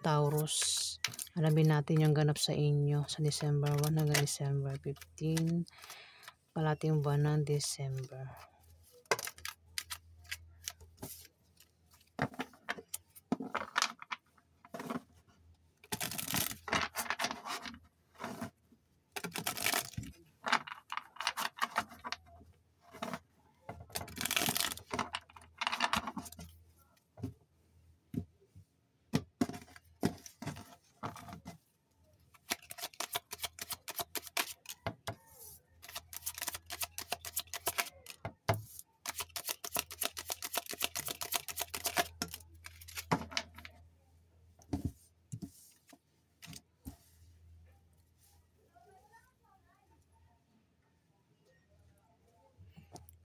Taurus. Alamin natin yung ganap sa inyo sa December 1 hanggang December 15. Kalating buwan ng December.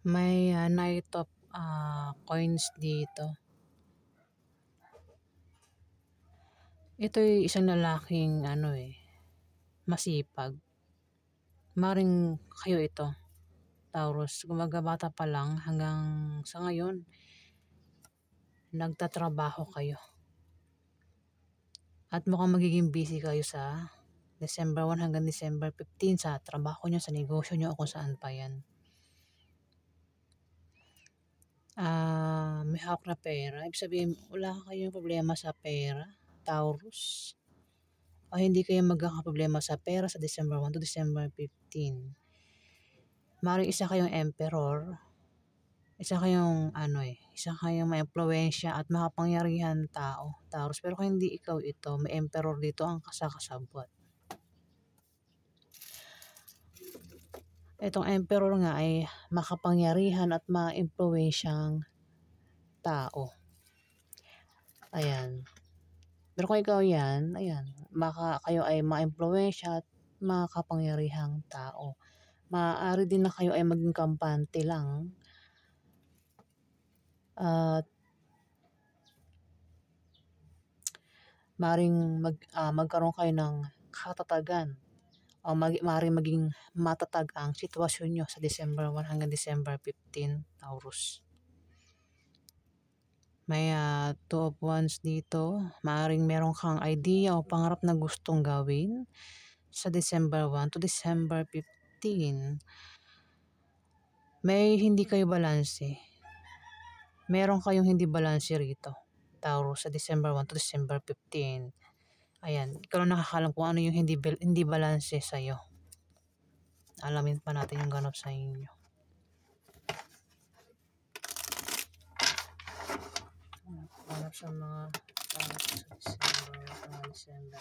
May Knight of coins dito. Ito'y isang lalaking masipag. Maring kayo ito, Taurus. Kumbaga bata pa lang hanggang sa ngayon, nagtatrabaho kayo. At mukhang magiging busy kayo sa December 1 hanggang December 15 sa trabaho nyo, sa negosyo nyo o kung saan pa yan. May hawak na pera. Ibig sabihin, wala kayong problema sa pera, Taurus. O hindi kayo magkakaproblema sa pera sa December 1 to December 15. Maring isa kayong emperor. Isa kayong ma-impluwensya at makapangyarihan tao, Taurus. Pero kung hindi ikaw ito, may emperor dito ang kasakasabot. Itong emperor nga ay makapangyarihan at ma-impluwensyang tao. Ayan. Pero kung ikaw yan, ayan, kayo ay ma-impluwensya at makapangyarihang tao. Maaari din na kayo ay maging kampante lang. At maaaring magkaroon kayo ng katatagan o maaaring maging matatag ang sitwasyon nyo sa December 1 hanggang December 15, Taurus. May Two of Wands dito. Maaaring meron kang idea o pangarap na gustong gawin sa December 1 to December 15. May hindi kayo balanse. Meron kayong hindi balanse rito, Taurus, sa December 1 to December 15. Ayan, ikaw lang nakakalam kung ano yung hindi balanse sa'yo. Alamin pa natin yung ganap sa inyo. Ganap sa mga sa December.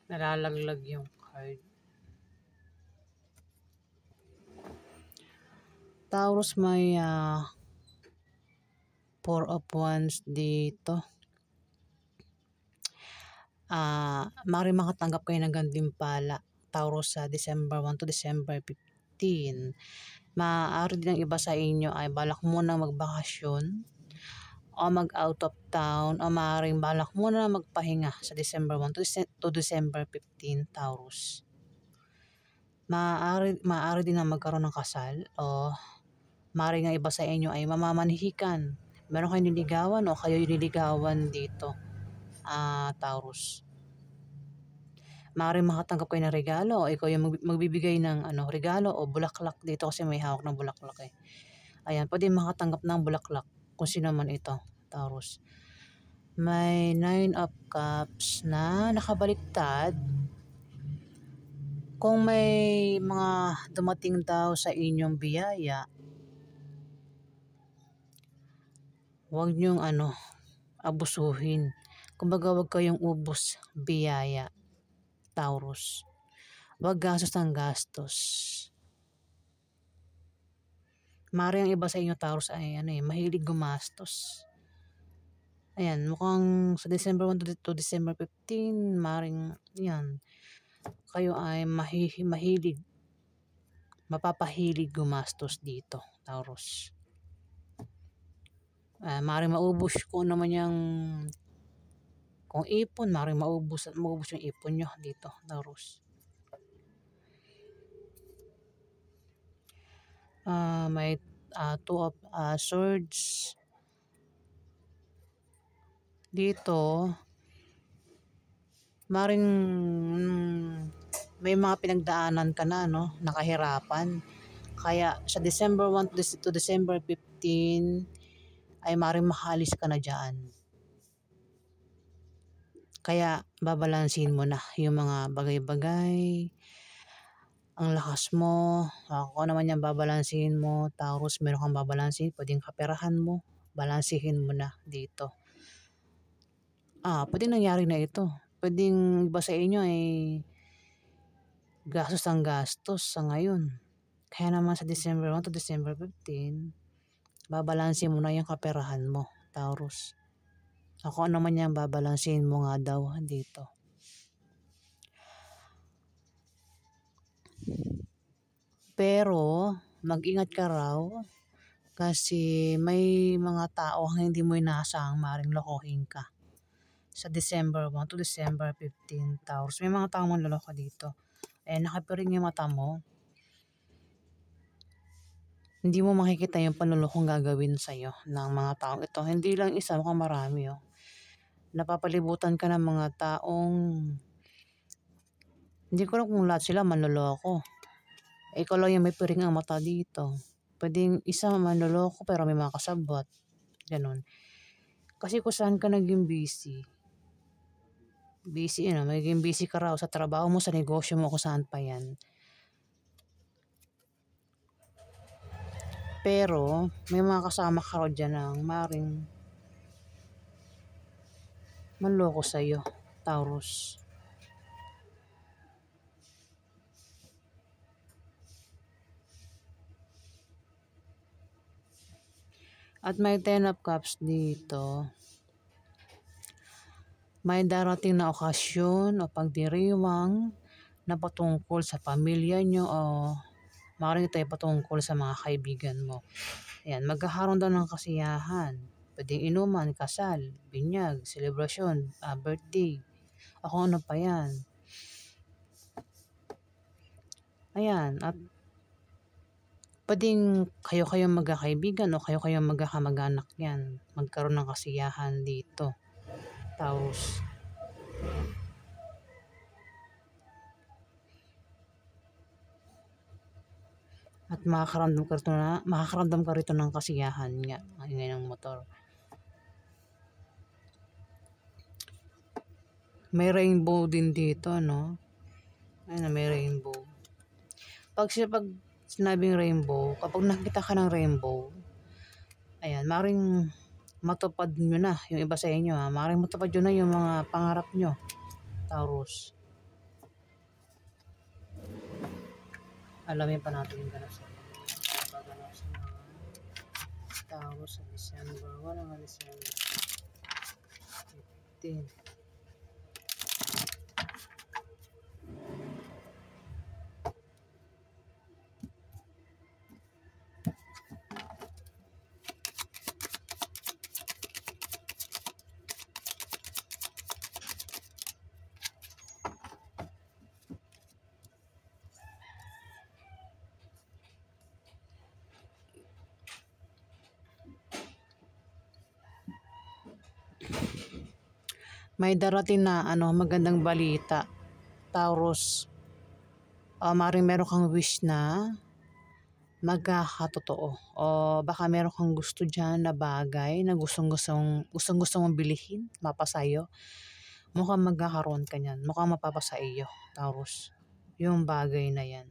Nalalaglag yung card. Taurus, may Four of Wands dito. Maaaring makatanggap kayo ng gantimpala, Taurus, sa December 1 to December 15. Maaari din ang iba sa inyo ay balak muna magbakasyon o mag-out of town o maaaring balak muna magpahinga sa December 1 to December 15, Taurus. Maaari din na magkaroon ng kasal o maaaring ang iba sa inyo ay mamamanhikan. Meron kayong niligawan o kayo yung niligawan dito, Taurus. Maaaring makatanggap kayo ng regalo o ikaw yung magbibigay ng regalo o bulaklak dito kasi may hawak ng bulaklak eh. Ayan, pwede makatanggap ng bulaklak kung sino man ito, Taurus. May 9 of Cups na nakabaliktad. Kung may mga dumating daw sa inyong biyaya, Huwag niyong abusuhin. Kumbaga huwag kayong ubos biyaya, Taurus. Huwag gastos ng gastos. Maaaring ang iba sa inyo, Taurus, ay mahilig gumastos. Ayan, mukhang sa December 1 to December 15, maaaring yan, kayo ay mahilig, mapapahilig gumastos dito, Taurus. Maaaring maubos kung ano man yung kung ipon, maaaring maubos yung ipon nyo dito, Taurus. May two of swords dito. Maring may mga pinagdaanan ka na, nakahirapan. Kaya sa December 1 to December 15 ay maring makalis ka na dyan. Kaya babalansin mo na yung mga bagay-bagay, ang lakas mo, kung naman yan babalansin mo, Taurus, meron kang babalansin, pwedeng kaperahan mo, balansihin mo na dito. Pwedeng nangyari na ito. Pwedeng iba sa inyo ay gastos ang gastos sa ngayon. Kaya naman sa December 1 to December 15, babalansin mo na yung kaperahan mo, Taurus. Kung ano man yan, babalansin mo nga daw dito. Pero, mag-ingat ka raw kasi may mga tao ang hindi mo inaasahang maring lokohin ka. Sa December 1 to December 15, Taurus, may mga tao manloloko dito. Nakapiring yung mata mo. Hindi mo makikita yung panlolokong gagawin sa'yo ng mga taong ito. Hindi lang isa, mukhang marami. Napapalibutan ka ng mga taong hindi ko alam kung lahat sila manloloko. Ikaw lang yung may piring ang mata dito. Pwedeng isa manloloko pero may mga kasabwat. Ganon. Kasi kung saan ka naging busy, magiging busy ka raw sa trabaho mo, sa negosyo mo, kung saan pa yan. Pero, may mga kasama ka raw dyan ang maring manloko sa'yo, Taurus. At may 10 of Cups dito. May darating na okasyon o pagdiriwang na patungkol sa pamilya nyo o maaaring ito ay patungkol sa mga kaibigan mo. Ayan, magkakaroon daw ng kasiyahan. Pwedeng inuman, kasal, binyag, selebrasyon, birthday, o kung ano pa yan. Ayan, at pwedeng kayo-kayong magkakaibigan o kayo-kayong magkakamag-anak yan. Magkaroon ng kasiyahan dito, Taurus. At makakaramdam ka rito ng kasiyahan nga, ang ingay ng motor. May rainbow din dito, no? Ayun, may rainbow. Pag sinabing rainbow, kapag nakita ka ng rainbow, ayan, maring matupad nyo na yung iba sa inyo, maring matupad nyo na yung mga pangarap nyo, Taurus. Alamin pa natin yung ganap sa mga Taurus sa December 1 hanggang December 15. May darating na magandang balita, Taurus. Maring meron kang wish na magkakatotoo. O baka meron kang gusto dyan na bagay na gustong mong bilihin, mapasayo. Mukhang magkakaroon ka niyan. Mukhang mapapasa iyo, Taurus. Yung bagay na yan.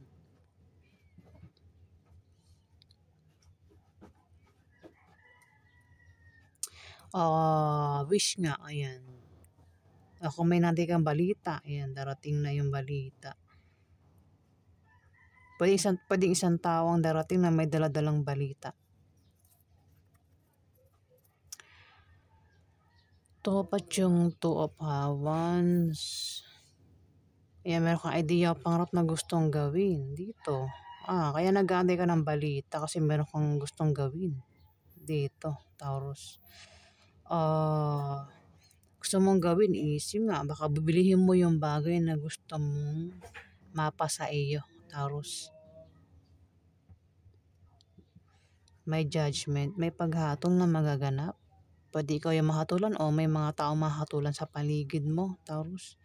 Wish nga, ayan. Kung may nanti kang balita, ayan, darating na yung balita. Pwedeng isang tao ang darating na may daladalang balita. Tupat yung Two of Wands. Ayan, meron kang idea pangarap na gustong gawin dito. Kaya nag-aantay ka ng balita kasi meron kang gustong gawin dito, Taurus. Gusto mong gawin is yun nga, baka bibilihin mo yung bagay na gusto mong mapa sa iyo, Taurus. May judgment, may paghatol na magaganap. Pwede ikaw yung mahatulan o may mga tao mahatulan sa paligid mo, Taurus.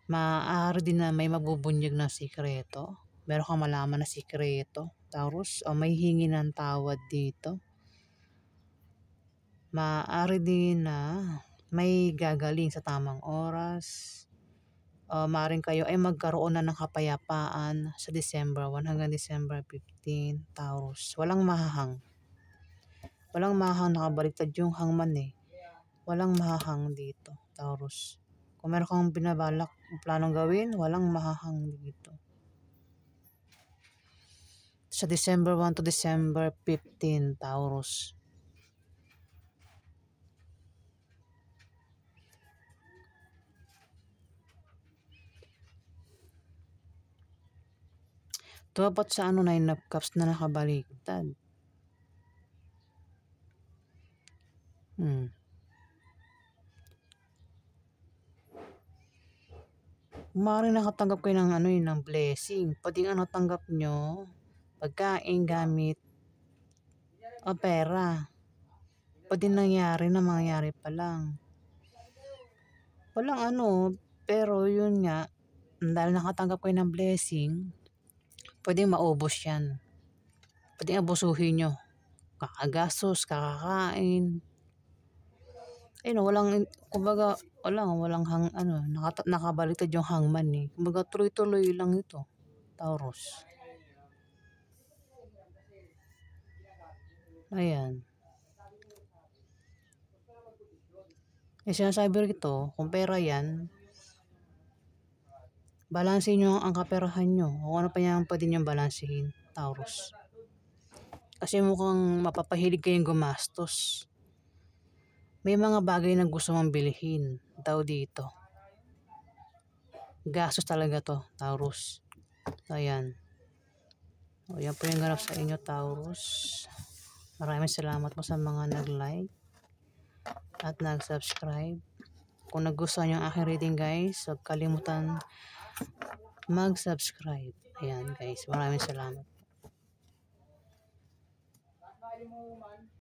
Maaari din na may mabubunyag na sikreto. Meron kang malaman na sikreto, Taurus, o may hingi ng tawad dito. Maaari din na may gagaling sa tamang oras. Maaaring kayo ay magkaroon na ng kapayapaan sa December 1 hanggang December 15, Taurus. Walang mahahang. Walang mahahang, nakabaliktad yung hangman eh. Walang mahahang dito, Taurus. Kung meron kang binabalak planong gawin, walang mahahang dito. Sa December 1 to December 15, Taurus. Dapat sa Nine of Cups na nakabaliktad. Maaaring nakatanggap kayo ng ng blessing. Pwedeng tanggap nyo, pagkain, gamit, o pera. Pwedeng nangyari na mangyari pa lang. Walang pero yun nga, dahil nakatanggap kayo ng blessing, pwedeng maubos yan. Pwedeng abusuhin nyo. Kakagastos, kakakain. Kumbaga, walang nakabaliktad yung hangman eh. Kumbaga, tuloy-tuloy lang ito, Taurus. Ayan. Sinasabi rito, kung pera yan, balansin nyo ang kaperahan nyo. O ano pa yan pwede nyo balansihin, Taurus. Kasi mukhang mapapahilig kayong gumastos. May mga bagay na gusto mong bilhin daw dito. Gastos talaga to, Taurus. Ayan. Yan po yung ganap sa inyo, Taurus. Maraming salamat po sa mga nag-like at nag-subscribe. Kung nagustuhan nyo ang aking reading guys, huwag kalimutan mag-subscribe. Ayan guys, maraming salamat.